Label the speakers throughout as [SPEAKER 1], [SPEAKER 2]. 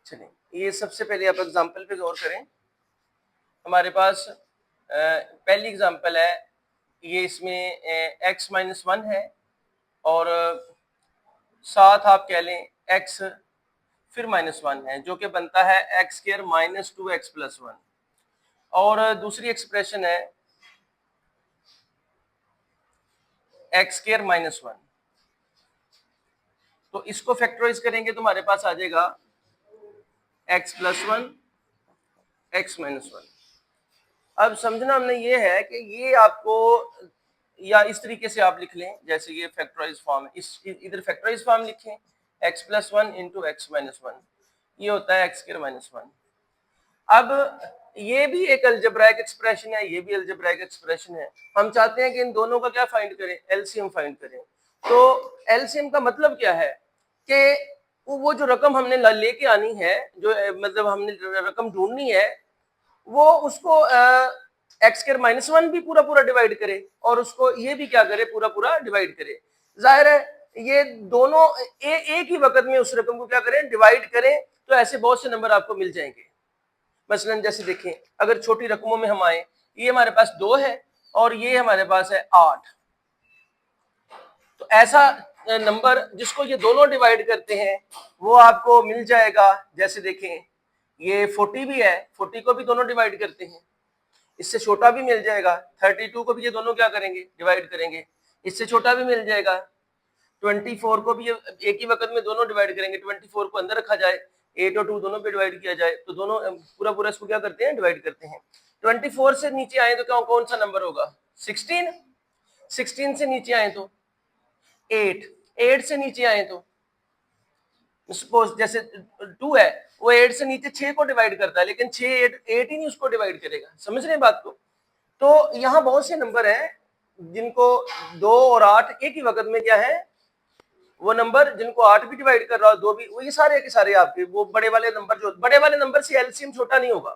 [SPEAKER 1] चलिए ये सबसे पहले आप एग्जांपल पे गौर करें। हमारे पास पहली एग्जांपल है, ये इसमें x -1 है और साथ आप कह लें x फिर -1 है, जो कि बनता है x² -2x + 1। और दूसरी एक्सप्रेशन है x² -1। तो इसको फैक्टराइज करेंगे तो हमारे पास आ जाएगा x + 1 x -1। अब समझना हमने ये है कि ये आपको या इस तरीके से आप लिख लें, जैसे ये फैक्टराइज फॉर्म है, इस इधर फैक्टराइज फॉर्म लिखें x + 1 × x -1, ये होता है x² -1। अब ये भी एक अलजेब्राइक एक्सप्रेशन है, ये भी अलजेब्राइक एक्सप्रेशन है। हम चाहते हैं कि इन दोनों का क्या फाइंड करें, एलसीएम फाइंड करें। तो एलसीएम का मतलब क्या है कि वो जो रकम हमने लेके आनी है, जो मतलब हमने रकम ढूंढनी है, वो उसको x² -1 भी पूरा पूरा डिवाइड करे और उसको ये भी क्या करे, पूरा पूरा डिवाइड करे। जाहिर है ये दोनों एक ही वक्त में उस रकम को क्या करें, डिवाइड करें, तो ऐसे बहुत से नंबर आपको मिल जाएंगे। मसलन जैसे देखें, अगर छोटी रकमों में हम आए, ये हमारे पास 2 है और ये हमारे पास है 8। तो ऐसा नंबर जिसको ये दोनों डिवाइड करते हैं वो आपको मिल जाएगा। जैसे देखें ये 40 भी है, 40 को भी दोनों डिवाइड करते हैं, इससे छोटा भी मिल जाएगा। 32 को भी ये दोनों क्या करेंगे, डिवाइड करेंगे, इससे छोटा भी मिल जाएगा। 24 को भी एक ही वक्त में दोनों डिवाइड करेंगे, 24 को अंदर रखा जाए, 8 और 2 दोनों पे डिवाइड किया जाए, तो दोनों पूरा पूरा इसको क्या करते हैं, डिवाइड करते हैं। 24 से नीचे आए तो क्या कौन सा नंबर होगा, 16। 16 से नीचे आए तो 8, 8 से नीचे आए तो सपोज जैसे 2 है, वो 8 से नीचे 6 को डिवाइड करता है, लेकिन 6 8 ही नहीं उसको डिवाइड करेगा। समझ रहे हैं बात को? तो यहाँ बहुत से नंबर हैं जिनको 2 और 8 एक ही वक्त में क्या है, वो नंबर जिनको 8 भी डिवाइड कर रहा हो, 2 भी, वो ये सारे के सारे आपके वो बड़े वाले नंबर, जो बड़े वाले नंबर से एलसीएम छोटा नहीं होगा,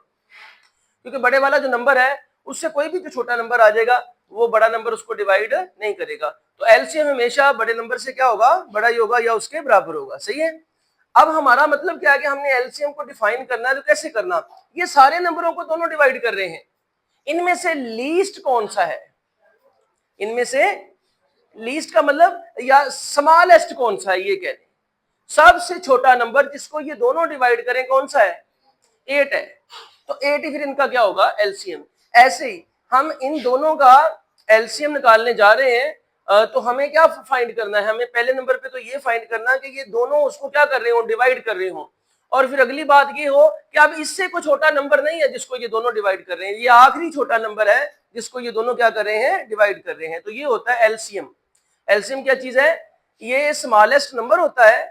[SPEAKER 1] क्योंकि बड़े वाला जो नंबर है उससे कोई भी जो छोटा नंबर आ जाएगा वो बड़ा नंबर उसको डिवाइड नहीं करेगा। तो एलसीएम हमेशा बड़े नंबर से क्या होगा, बड़ा ही होगा या उसके बराबर होगा। सही है। अब हमारा मतलब क्या है कि हमने एलसीएम को डिफाइन करना है, तो कैसे करना, ये सारे नंबरों को दोनों डिवाइड कर रहे हैं, इनमें से लीस्ट कौन सा है, इनमें से लीस्ट का मतलब या स्मॉलेस्ट कौन सा है, ये कह रहे हैं। सबसे छोटा नंबर जिसको ये दोनों डिवाइड करें कौन सा है, 8 है। तो 8 ही फिर इनका क्या होगा, एलसीएम। ऐसे ही हम इन दोनों का एलसीएम निकालने जा रहे हैं, तो हमें क्या फाइंड करना है, हमें पहले नंबर पे तो ये फाइंड करना है कि ये दोनों उसको क्या कर रहे हो, डिवाइड कर रहे हो। और फिर अगली बात ये हो कि अब इससे कोई छोटा नंबर नहीं है जिसको ये दोनों डिवाइड कर रहे हैं, ये आखिरी छोटा नंबर है जिसको ये दोनों क्या कर रहे हैं, डिवाइड कर रहे हैं। तो ये होता है एलसीएम। एलसीएम क्या चीज है, ये स्मॉलेस्ट नंबर होता है।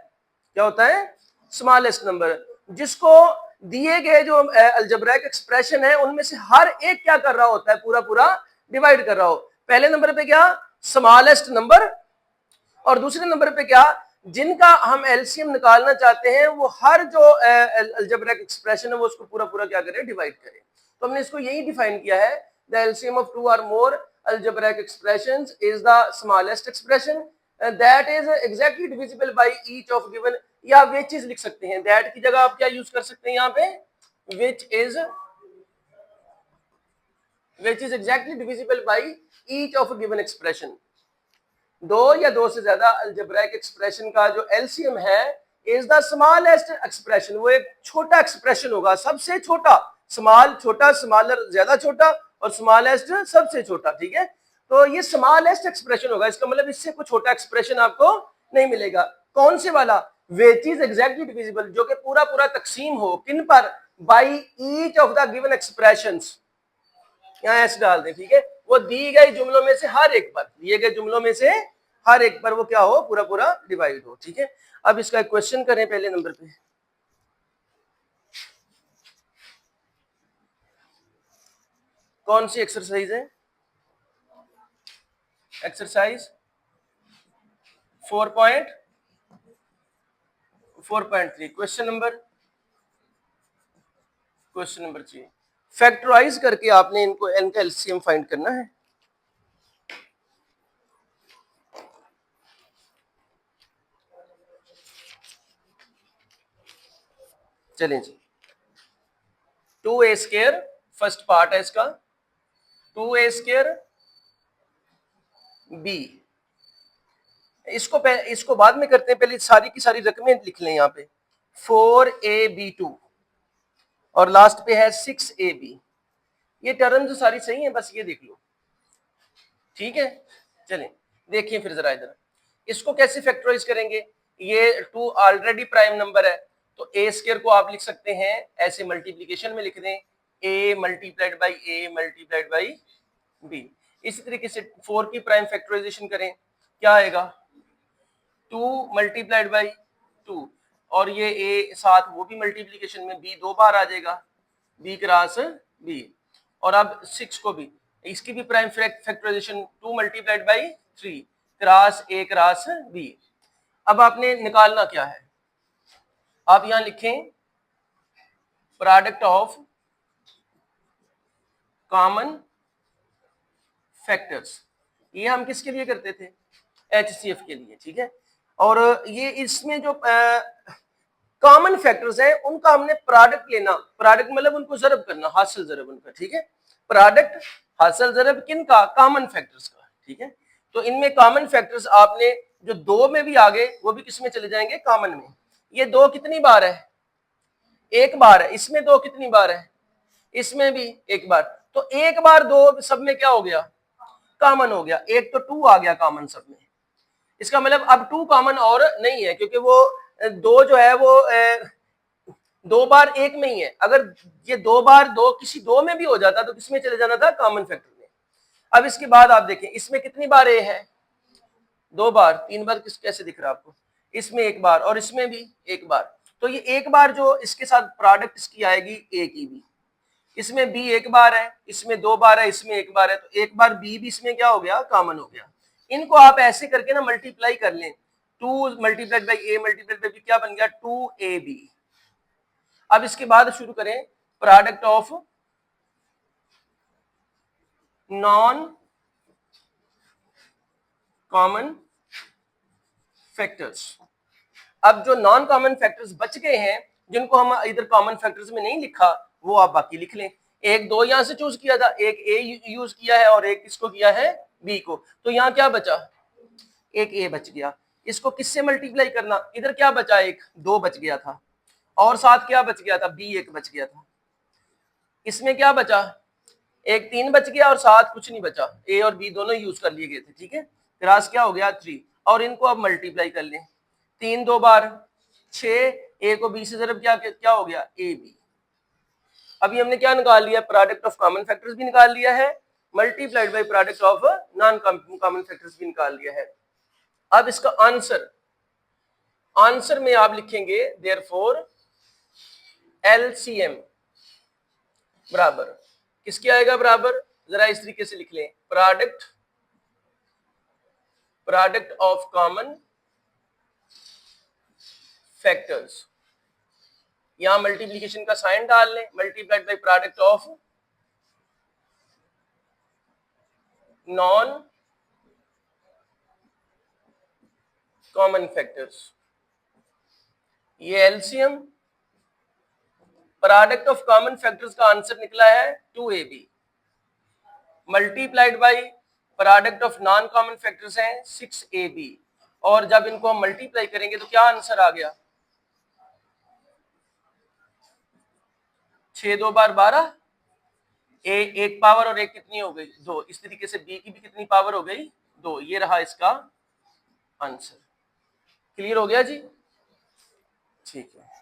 [SPEAKER 1] क्या होता है, स्मॉलेस्ट नंबर, जिसको दिए गए जो अलजेब्राइक एक्सप्रेशन है उनमें से हर एक क्या कर रहा होता है, पूरा पूरा डिवाइड कर रहा हो। पहले नंबर पे क्या, स्मॉलेस्ट नंबर, और दूसरे नंबर पे क्या, जिनका हम एलसीएम निकालना चाहते हैं वो हर जो अलजेब्राइक एक्सप्रेशन है वो उसको पूरा पूरा क्या करे, डिवाइड करे। तो हमने इसको यही डिफाइन किया है, the LCM of 2 or more algebraic expressions is the smallest expression that is exactly divisible by each of given, या which is लिख सकते हैं, that की जगह आप क्या यूज कर सकते हैं यहाँ पे, which is exactly divisible by each of a given expression। दो या दो से ज्यादा अलजेब्राइक एक्सप्रेशन का जो एलसीएम है इज द स्मॉलेस्ट एक्सप्रेशन, वो एक छोटा एक्सप्रेशन होगा, सबसे छोटा। स्मॉल छोटा, स्मॉलर ज्यादा छोटा, और स्मॉलेस्ट सबसे छोटा। ठीक है, तो ये स्मॉलेस्ट एक्सप्रेशन होगा, इसका मतलब इससे कोई छोटा एक्सप्रेशन आपको नहीं मिलेगा। कौन से वाला, विच इज एग्जैक्टली डिविजिबल, जो कि पूरा पूरा तकसीम हो किन पर, by each of the given expressions, यहाँ ऐसे डाल दें। ठीक है, वो दी गई जुमलों में से हर एक पर, दिए गए जुमलों में से हर एक पर वो क्या हो, पूरा पूरा डिवाइड हो। ठीक है, अब इसका एक क्वेश्चन करें पहले नंबर पे। कौन सी एक्सरसाइज है, एक्सरसाइज 4.3, क्वेश्चन नंबर 3। फैक्टराइज करके आपने इनको इनका एलसीएम फाइंड करना है। चलें जी, 2a स्क्वायर फर्स्ट पार्ट है इसका, 2a स्क्वायर b, इसको बाद में करते हैं, पहले सारी की सारी रकमें लिख लें यहाँ पे, 4ab2 और लास्ट पे है 6ab। ये टर्म जो सारी सही है, बस ये देख लो, ठीक है। चलें देखिए फिर जरा इधर, इसको कैसे फैक्टराइज करेंगे, ये 2 ऑलरेडी प्राइम नंबर है, तो a स्क्वायर को आप लिख सकते हैं ऐसे, मल्टीप्लीकेशन में लिख दें a multiplied by a multiplied by b। इसी तरीके से 4 की प्राइम फैक्टराइजेशन करें, क्या आएगा, 2 मल्टीप्लाइड बाई 2, और ये a साथ वो भी मल्टीप्लीकेशन में, b 2 बार आ जाएगा, b क्रॉस b। और अब 6 को भी, इसकी भी prime factorization 2 multiplied by 3 cross a cross b। अब आपने निकालना क्या है, आप यहां लिखें प्रोडक्ट ऑफ कॉमन फैक्टर्स, ये हम किसके लिए करते थे, HCF के लिए, ठीक है। और ये इसमें जो कॉमन फैक्टर्स हैं उनका हमने प्रोडक्ट लेना, प्रोडक्ट मतलब उनको जरब करना, हासिल जरब उनका, ठीक है। प्रोडक्ट हासिल जरब किनका, कॉमन फैक्टर्स का, ठीक है। तो इनमें कॉमन फैक्टर्स आपने जो 2 में भी आ गए वो भी किसमें चले जाएंगे, कॉमन में। ये 2 कितनी बार है, 1 बार है, इसमें 2 कितनी बार है, इसमें भी 1 बार, तो 1 बार 2 सब में क्या हो गया, कॉमन हो गया, एक तो 2 आ गया कॉमन सब में। इसका मतलब अब 2 कॉमन और नहीं है, क्योंकि वो 2 जो है वो 2 बार 1 में ही है। अगर ये 2 बार 2 किसी 2 में भी हो जाता तो किसमें चले जाना था, कॉमन फैक्टर में। अब इसके बाद आप देखें इसमें कितनी बार a है, 2 बार, 3 बार कैसे दिख रहा है आपको, इसमें 1 बार और इसमें भी 1 बार, तो ये 1 बार जो इसके साथ प्रोडक्ट इसकी आएगी a की भी, इसमें b 1 बार है, इसमें 2 बार है, इसमें 1 बार है, तो 1 बार b भी इसमें क्या हो गया, कॉमन हो गया। इनको आप ऐसे करके ना मल्टीप्लाई कर लें, 2 multiplied by a multiplied by b क्या बन गया, 2ab। अब इसके बाद शुरू करें product of non common factors. अब जो नॉन कॉमन फैक्टर्स बच गए हैं, जिनको हम इधर कॉमन फैक्टर्स में नहीं लिखा, वो आप बाकी लिख लें। एक 2 यहां से चूज किया था, एक a यूज किया है और एक किसको किया है, b को, तो यहां क्या बचा, एक a बच गया। इसको किससे मल्टीप्लाई करना, इधर क्या बचा, एक 2 बच गया था, और साथ क्या बच गया था, b 1 बच गया था। इसमें क्या बचा, एक 3 बच गया और साथ कुछ नहीं बचा, a और b दोनों यूज कर लिए गए थे, ठीक है। क्रॉस क्या हो गया, 3, और इनको अब मल्टीप्लाई कर लें, 3 2 बार 6, a को b से जरब क्या हो गया, ab। अभी हमने क्या निकाल लिया, प्रोडक्ट ऑफ कॉमन फैक्टर्स भी निकाल लिया है, multiplied by product of non common factors भी निकाल लिया है। अब इसका आंसर में आप लिखेंगे देयरफॉर LCM बराबर किसके आएगा, बराबर जरा इस तरीके से लिख लें, प्रोडक्ट ऑफ कॉमन फैक्टर्स, यहां मल्टीप्लीकेशन का साइन डाल लें, multiplied by product of non common factors. ये LCM product of common factors का आंसर निकला है 2ab, multiplied by product of non common factors है 6ab, और जब इनको हम मल्टीप्लाई करेंगे तो क्या आंसर आ गया, 6 2 बार 12, ए 1 पावर और एक कितनी हो गई, 2। इस तरीके से बी की भी कितनी पावर हो गई, 2। ये रहा इसका आंसर। क्लियर हो गया जी, ठीक है।